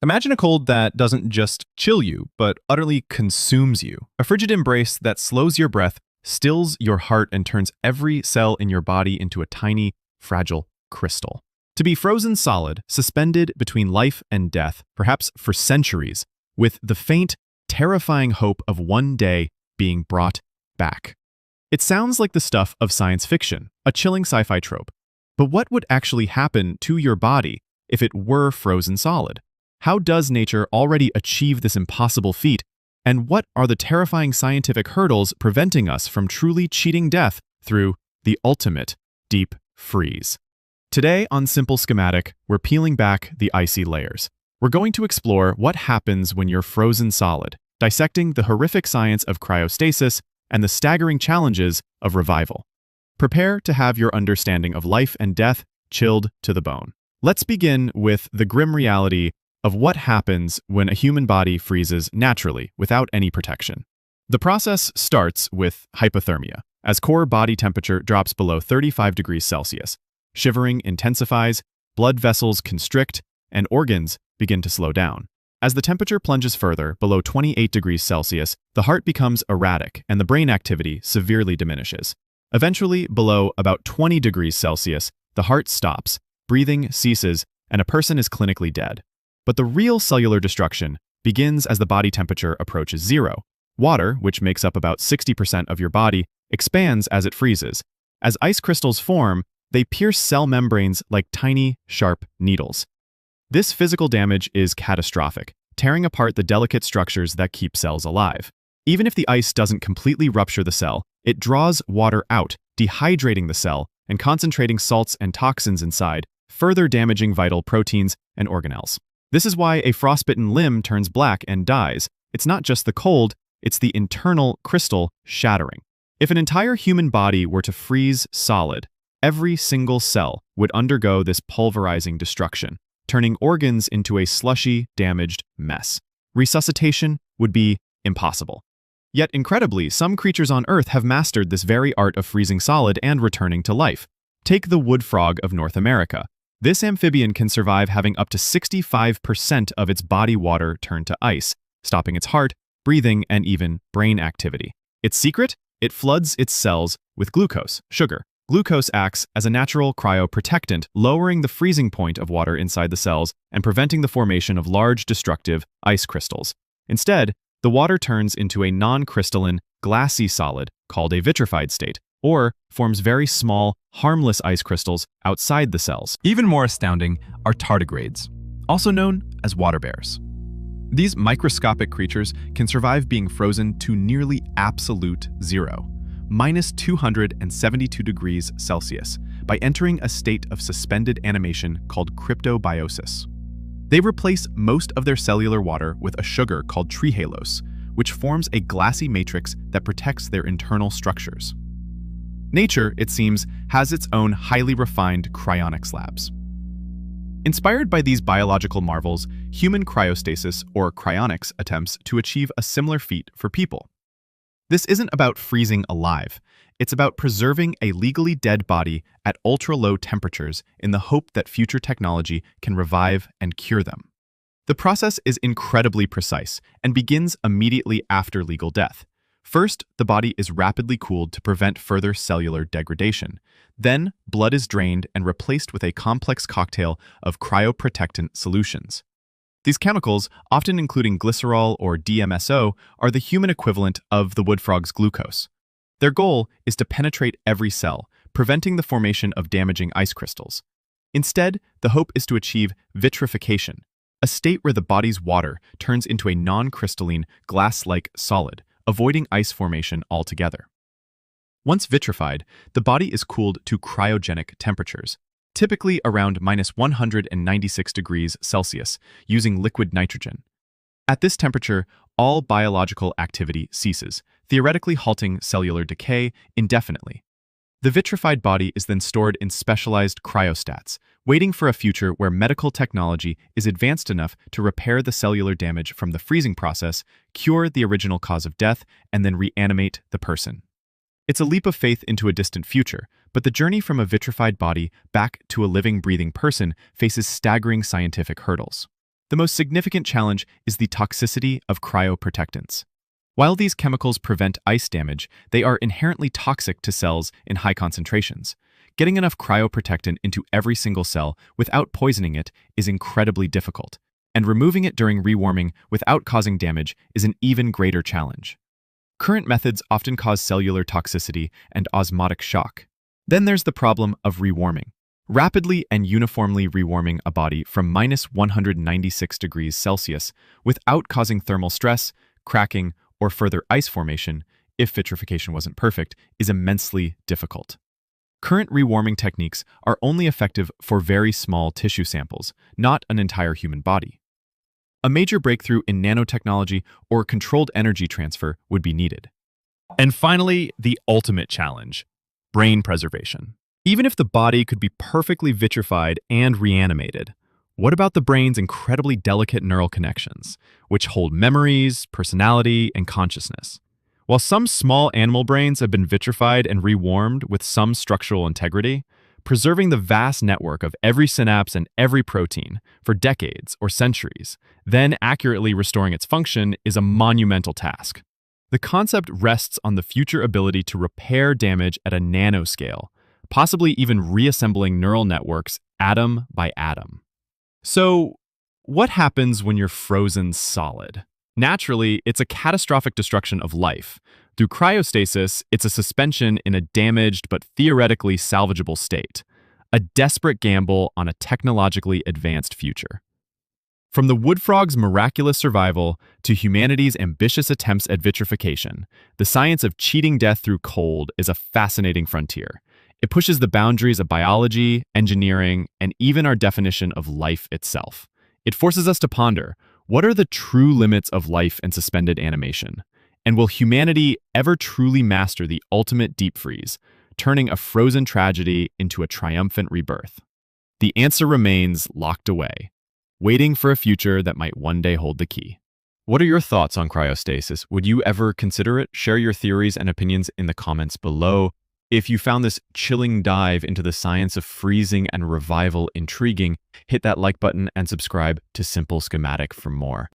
Imagine a cold that doesn't just chill you, but utterly consumes you. A frigid embrace that slows your breath, stills your heart, and turns every cell in your body into a tiny, fragile crystal. To be frozen solid, suspended between life and death, perhaps for centuries, with the faint, terrifying hope of one day being brought back. It sounds like the stuff of science fiction, a chilling sci-fi trope. But what would actually happen to your body if it were frozen solid? How does nature already achieve this impossible feat? And what are the terrifying scientific hurdles preventing us from truly cheating death through the ultimate deep freeze? Today on Simple Schematic, we're peeling back the icy layers. We're going to explore what happens when you're frozen solid, dissecting the horrific science of cryostasis and the staggering challenges of revival. Prepare to have your understanding of life and death chilled to the bone. Let's begin with the grim reality of what happens when a human body freezes naturally without any protection. The process starts with hypothermia, as core body temperature drops below 35 degrees Celsius. Shivering intensifies, blood vessels constrict, and organs begin to slow down. As the temperature plunges further, below 28 degrees Celsius, the heart becomes erratic and the brain activity severely diminishes. Eventually, below about 20 degrees Celsius, the heart stops, breathing ceases, and a person is clinically dead. But the real cellular destruction begins as the body temperature approaches zero. Water, which makes up about 60% of your body, expands as it freezes. As ice crystals form, they pierce cell membranes like tiny, sharp needles. This physical damage is catastrophic, tearing apart the delicate structures that keep cells alive. Even if the ice doesn't completely rupture the cell, it draws water out, dehydrating the cell and concentrating salts and toxins inside, further damaging vital proteins and organelles. This is why a frostbitten limb turns black and dies. It's not just the cold, it's the internal crystal shattering. If an entire human body were to freeze solid, every single cell would undergo this pulverizing destruction, turning organs into a slushy, damaged mess. Resuscitation would be impossible. Yet incredibly, some creatures on Earth have mastered this very art of freezing solid and returning to life. Take the wood frog of North America. This amphibian can survive having up to 65% of its body water turn to ice, stopping its heart, breathing, and even brain activity. Its secret? It floods its cells with glucose, sugar. Glucose acts as a natural cryoprotectant, lowering the freezing point of water inside the cells and preventing the formation of large, destructive ice crystals. Instead, the water turns into a non-crystalline, glassy solid called a vitrified state, or forms very small, harmless ice crystals outside the cells. Even more astounding are tardigrades, also known as water bears. These microscopic creatures can survive being frozen to nearly absolute zero, minus 272 degrees Celsius, by entering a state of suspended animation called cryptobiosis. They replace most of their cellular water with a sugar called trehalose, which forms a glassy matrix that protects their internal structures. Nature, it seems, has its own highly refined cryonics labs. Inspired by these biological marvels, human cryostasis or cryonics attempts to achieve a similar feat for people. This isn't about freezing alive. It's about preserving a legally dead body at ultra-low temperatures in the hope that future technology can revive and cure them. The process is incredibly precise and begins immediately after legal death. First, the body is rapidly cooled to prevent further cellular degradation. Then, blood is drained and replaced with a complex cocktail of cryoprotectant solutions. These chemicals, often including glycerol or DMSO, are the human equivalent of the wood frog's glucose. Their goal is to penetrate every cell, preventing the formation of damaging ice crystals. Instead, the hope is to achieve vitrification, a state where the body's water turns into a non-crystalline, glass-like solid, avoiding ice formation altogether. Once vitrified, the body is cooled to cryogenic temperatures, typically around minus 196 degrees Celsius, using liquid nitrogen. At this temperature, all biological activity ceases, theoretically halting cellular decay indefinitely. The vitrified body is then stored in specialized cryostats, waiting for a future where medical technology is advanced enough to repair the cellular damage from the freezing process, cure the original cause of death, and then reanimate the person. It's a leap of faith into a distant future, but the journey from a vitrified body back to a living, breathing person faces staggering scientific hurdles. The most significant challenge is the toxicity of cryoprotectants. While these chemicals prevent ice damage, they are inherently toxic to cells in high concentrations. Getting enough cryoprotectant into every single cell without poisoning it is incredibly difficult, and removing it during rewarming without causing damage is an even greater challenge. Current methods often cause cellular toxicity and osmotic shock. Then there's the problem of rewarming. Rapidly and uniformly rewarming a body from -196 degrees Celsius without causing thermal stress, cracking, or further ice formation, if vitrification wasn't perfect, is immensely difficult. Current rewarming techniques are only effective for very small tissue samples, not an entire human body. A major breakthrough in nanotechnology or controlled energy transfer would be needed. And finally, the ultimate challenge: brain preservation. Even if the body could be perfectly vitrified and reanimated, what about the brain's incredibly delicate neural connections, which hold memories, personality, and consciousness? While some small animal brains have been vitrified and rewarmed with some structural integrity, preserving the vast network of every synapse and every protein for decades or centuries, then accurately restoring its function is a monumental task. The concept rests on the future ability to repair damage at a nanoscale, possibly even reassembling neural networks atom by atom. So, what happens when you're frozen solid? Naturally, it's a catastrophic destruction of life. Through cryostasis, it's a suspension in a damaged but theoretically salvageable state, a desperate gamble on a technologically advanced future. From the wood frog's miraculous survival to humanity's ambitious attempts at vitrification, the science of cheating death through cold is a fascinating frontier. It pushes the boundaries of biology, engineering, and even our definition of life itself. It forces us to ponder, what are the true limits of life and suspended animation? And will humanity ever truly master the ultimate deep freeze, turning a frozen tragedy into a triumphant rebirth? The answer remains locked away, waiting for a future that might one day hold the key. What are your thoughts on cryostasis? Would you ever consider it? Share your theories and opinions in the comments below. If you found this chilling dive into the science of freezing and revival intriguing, hit that like button and subscribe to Simple Schematic for more.